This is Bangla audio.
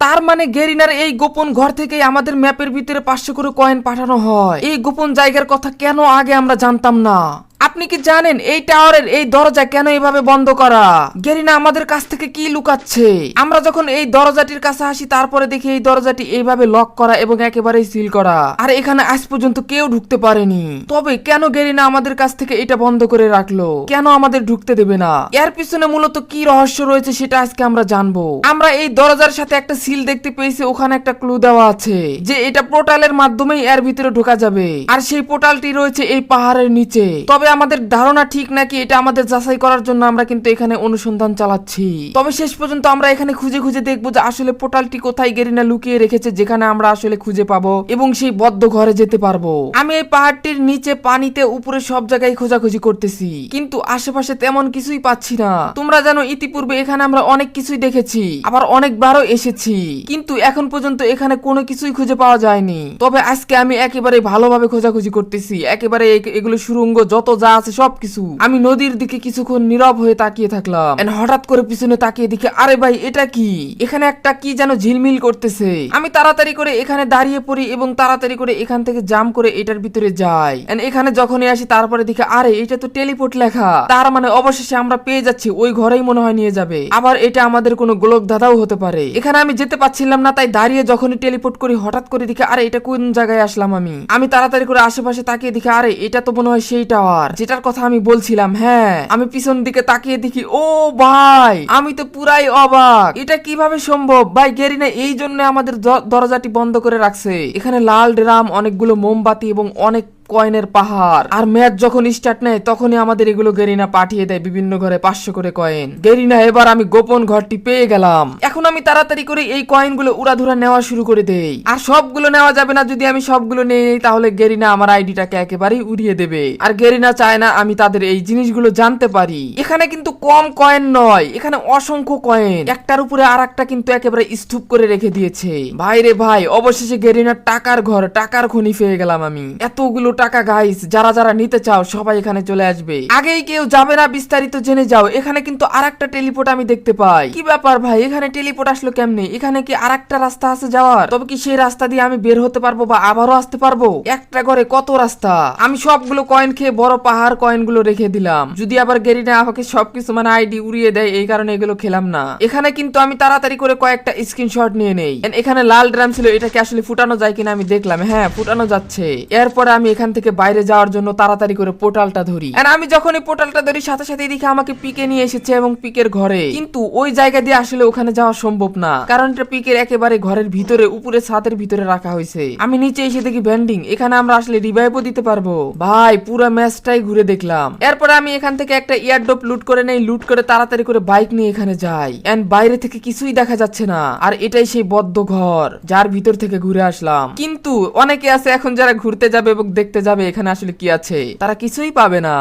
তার মানে গেরিনার এই গোপন ঘর থেকেই আমাদের ম্যাপের ভিতরে 500 করে কয়েন পাঠানো হয়। এই গোপন জায়গার কথা কেন আগে আমরা জানতাম না? আপনি কি জানেন এই টাওয়ারের এই দরজা কেন এইভাবে বন্ধ করা? গেরিনা আমাদের কাছ থেকে কি লুকাচ্ছে? আমরা যখন এই দরজাটির কাছে আসি তারপরে দেখি এই দরজাটি এইভাবে লক করা এবং একেবারেই সিল করা, আর এখানে আজ পর্যন্ত কেউ ঢুকতে পারেনি। তবে কেন গেরিনা আমাদের কাছ থেকে এটা বন্ধ করে রাখলো? কেন আমাদের ঢুকতে দেবে না? এর পিছনে মূলত কি রহস্য রয়েছে সেটা আজকে আমরা জানবো। আমরা এই দরজার সাথে একটা সিল দেখতে পেয়েছি, ওখানে একটা ক্লু দেওয়া আছে যে এটা পোর্টালের মাধ্যমেই এর ভিতরে ঢোকা যাবে, আর সেই পোর্টালটি রয়েছে এই পাহাড়ের নিচে। তবে আমাদের ধারণা ঠিক নাকি এটা আমাদের যাচাই করার জন্য আমরা কিন্তু এখানে অনুসন্ধান চালাচ্ছি। তবে শেষ পর্যন্ত আমরা এখানে খুঁজে খুঁজে দেখবো যে আসলে পোর্টালটি কোথায় গেরিনা লুকিয়ে রেখেছে, যেখানে আমরা আসলে খুঁজে পাবো এবং সেই বদ্ধ ঘরে যেতে পারবো। আমি এই পাহাড়টির নিচে, পানিতে, উপরে সব জায়গায় খোঁজাখুঁজি করতেছি, কিন্তু আশেপাশে তেমন কিছুই পাচ্ছি না। তোমরা জানো ইতিপূর্বে এখানে আমরা অনেক কিছুই দেখেছি, আবার অনেকবারও এসেছি, কিন্তু এখন পর্যন্ত এখানে কোনো কিছুই খুঁজে পাওয়া যায়নি। তবে আজকে আমি একেবারে ভালোভাবে খোঁজাখুঁজি করতেছি, একেবারে এগুলো সুড়ঙ্গ যত যা আছে সবকিছু। আমি নদীর দিকে কিছুক্ষণ নীরব হয়ে তাকিয়ে থাকলাম, হঠাৎ করে পিছনে তাকিয়ে দেখি আরে ভাই এটা কি? এখানে একটা কি যেন ঝিলমিল করতেছে। আমি তাড়াতাড়ি করে এখানে দাঁড়িয়ে পড়ি এবং তাড়াতাড়ি করে এখান থেকে জাম করে এটার ভিতরে যাই। এখানে যখনই আসি তারপরে দেখি আরে এটা তো টেলিপোর্ট লেখা, তার মানে অবশেষে আমরা পেয়ে যাচ্ছি, ওই ঘরেই মনে হয় নিয়ে যাবে। আবার এটা আমাদের কোনো গোলক ধাঁধাও হতে পারে। এখানে আমি যেতে পারছিলাম না, তাই দাঁড়িয়ে যখনই টেলিপোর্ট করি হঠাৎ করে দেখি আরে এটা কোন জায়গায় আসলাম আমি তাড়াতাড়ি করে আশেপাশে তাকিয়ে দেখি আরে এটা তো মনে হয় সেই টাওয়ার যেটার কথা আমি বলছিলাম। হ্যাঁ, আমি পিছন দিকে তাকিয়ে দেখি ও ভাই, আমি তো পুরাই অবাক, এটা কিভাবে সম্ভব? ভাই গেরিনা এই জন্য আমাদের দরজাটি বন্ধ করে রাখছে। এখানে লাল ড্রাম, অনেকগুলো মোমবাতি এবং অনেক কয়েনের পাহাড়। আর ম্যাচ যখন স্টার্ট নেয় তখনই আমাদের এগুলো গেরিনা পাঠিয়ে দেয় বিভিন্ন ঘরে 500 করে কয়েন। গেরিনা এবার আমি গোপন ঘরটি পেয়ে গেলাম। এখন আমি তাড়াতাড়ি করে এই কয়েনগুলো উড়াধুরা নেওয়া শুরু করে দেই। আর সবগুলো নেওয়া যাবে না, যদি আমি সবগুলো নিয়ে নেই তাহলে গেরিনা আমার আইডিটাকে একেবারেই উড়িয়ে দেবে। আর গেরিনা চায় না আমি তাদের এই জিনিসগুলো জানতে পারি। এখানে কিন্তু কম কয়েন নয়, এখানে অসংখ্য কয়েন, একটার উপরে আর একটা কিন্তু একেবারে স্তূপ করে রেখে দিয়েছে। ভাই রে ভাই, অবশেষে গেরিনার টাকার ঘর, টাকার খনি পেয়ে গেলাম আমি। এতগুলো টাকা গাইস, যারা যারা নিতে চাও সবাই এখানে চলে আসবে। আগেই কেউ যাবে না, বিস্তারিত জেনে যাও। এখানে কিন্তু আরেকটা টেলিপোর্ট আমি দেখতে পাই। কি ব্যাপার ভাই, এখানে টেলিপোর্ট আসলো কেমনে? এখানে কি আরেকটা রাস্তা আছে যাওয়ার? তবে কি সেই রাস্তা দিয়ে আমি বের হতে পারবো বা আবারও আসতে পারবো? একটা ঘরে কত রাস্তা। আমি সবগুলো কয়েন খেয়ে বড় পাহাড় কয়েনগুলো রেখে দিলাম, যদি আবার গেরিনা আমাকে সবকিছু মানে আইডি উড়িয়ে দেয়, এই কারণে এগুলো খেলাম না। এখানে কিন্তু আমি তাড়াতাড়ি করে কয়েকটা স্ক্রিনশট নিয়ে নেই। এখানে লাল ড্রাম ছিল, এটাকে আসলে ফুটানো যায় কিনা আমি দেখলাম। হ্যাঁ, ফুটানো যাচ্ছে। এরপরে আমি এখান থেকে বাইরে যাওয়ার জন্য তাড়াতাড়ি করে পোর্টালটা ধরি। আর আমি যখনই পোর্টালটা ধরি সাথে সাথে দেখি আমাকে পিকে নিয়ে এসেছে এবং পিকের ঘরে। কিন্তু ওই জায়গা দিয়ে আসলে ওখানে যাওয়া সম্ভব না, কারণ এটা পিকের একেবারে ঘরের ভিতরে, উপরে ছাদের ভিতরে রাখা হয়েছে। আমি নিচে এসে দেখি ভেন্ডিং, এখানে আমরা আসলে রিভাইভও দিতে পারবো। ভাই পুরো ম্যাচটাই ঘুরে দেখলাম। এরপরে আমি এখান থেকে একটা ইয়ারড্রপ লুট করে নেই, লুট করে তাড়াতাড়ি করে বাইক নিয়ে এখানে যাই। এন্ড বাইরে থেকে কিছুই দেখা যাচ্ছে না, আর এটাই সেই বদ্ধ ঘর যার ভিতর থেকে ঘুরে আসলাম। কিন্তু অনেকে আছে এখন যারা ঘুরতে যাবে এবং দেখতে যাবে এখানে আসলে কি আছে, তারা কিছুই পাবে না।